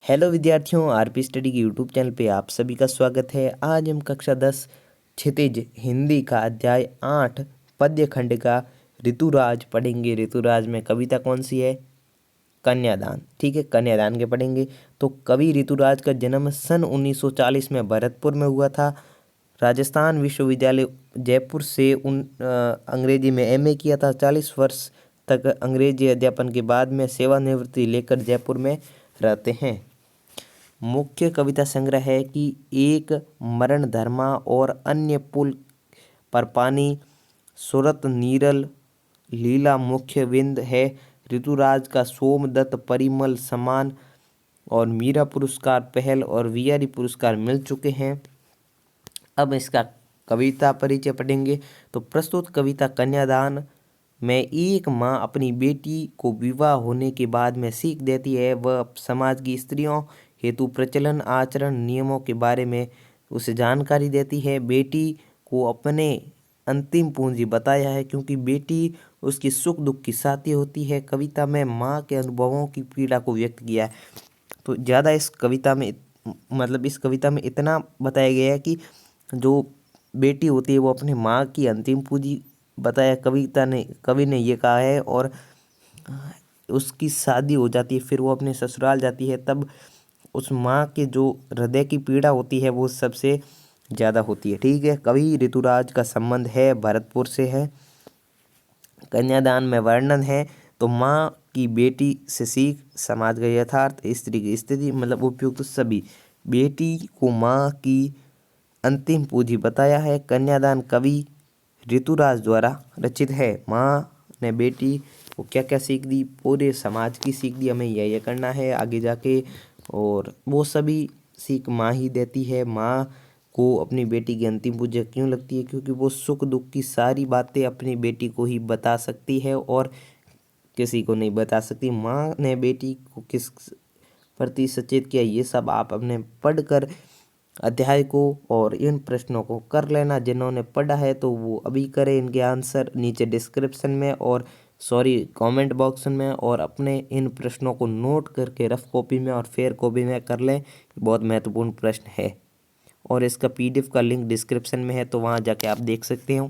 Hello विद्यार्थियों, RP study के YouTube channel पे आप सभी का स्वागत है। आज हम कक्षा 10 क्षितिज हिंदी का अध्याय 8 पद्य खंड का ऋतुराज पढ़ेंगे। ऋतुराज में कविता कौन सी है? कन्यादान। ठीक है, कन्यादान के पढ़ेंगे। तो कवि ऋतुराज का जन्म सन 1940 में भरतपुर में हुआ था। राजस्थान विश्वविद्यालय जयपुर से अंग्रेजी में एमए किया था। 40 वर्ष तक अंग्रेजी अध्यापन के बाद में सेवानिवृत्ति लेकर जयपुर में रहते हैं। मुख्य कविता संग्रह है कि एक मरण धर्मा और अन्य पुल पर पानी, सुरत नीरल लीला मुख्य विंद है। ऋतुराज का सोमदत्त परिमल सम्मान और मीरा पुरस्कार पहल और वीआरई पुरस्कार मिल चुके हैं। अब इसका कविता परिचय पढ़ेंगे। तो प्रस्तुत कविता कन्यादान में एक माँ अपनी बेटी को विवाह होने के बाद में सीख देती है। वह समाज की स्त्रियों हेतु प्रचलन आचरण नियमों के बारे में उसे जानकारी देती है। बेटी को अपने अंतिम पूंजी बताया है, क्योंकि बेटी उसकी सुख दुख की साथी होती है। कविता में माँ के अनुभवों की पीड़ा को व्यक्त किया है। तो ज़्यादा इस कविता में इस कविता में इतना बताया गया है कि जो बेटी होती है वो अपने माँ की अंतिम पूंजी बताया कवि ने ये कहा है। और उसकी शादी हो जाती है, फिर वो अपने ससुराल जाती है, तब उस माँ के जो हृदय की पीड़ा होती है वो सबसे ज़्यादा होती है। ठीक है, कवि ऋतुराज का संबंध है भरतपुर से है। कन्यादान में वर्णन है तो माँ की बेटी से सीख, समाज का यथार्थ, स्त्री की स्थिति, उपयुक्त सभी। बेटी को माँ की अंतिम पूंजी बताया है। कन्यादान कवि ऋतुराज द्वारा रचित है। माँ ने बेटी को क्या क्या सीख दी? पूरे समाज की सीख दी, हमें यह करना है आगे जाके, और वो सभी सीख माँ ही देती है। माँ को अपनी बेटी की अंतिम पूजा क्यों लगती है? क्योंकि वो सुख दुख की सारी बातें अपनी बेटी को ही बता सकती है और किसी को नहीं बता सकती। माँ ने बेटी को किस प्रति सचेत किया, ये सब आप अपने पढ़कर अध्याय को और इन प्रश्नों को कर लेना। जिन्होंने पढ़ा है तो वो अभी करें। इनके आंसर नीचे डिस्क्रिप्शन में और कमेंट बॉक्स में, और अपने इन प्रश्नों को नोट करके रफ कॉपी में और फेयर कॉपी में कर लें। बहुत महत्वपूर्ण प्रश्न है और इसका पीडीएफ का लिंक डिस्क्रिप्शन में है, तो वहाँ जाके आप देख सकते हो।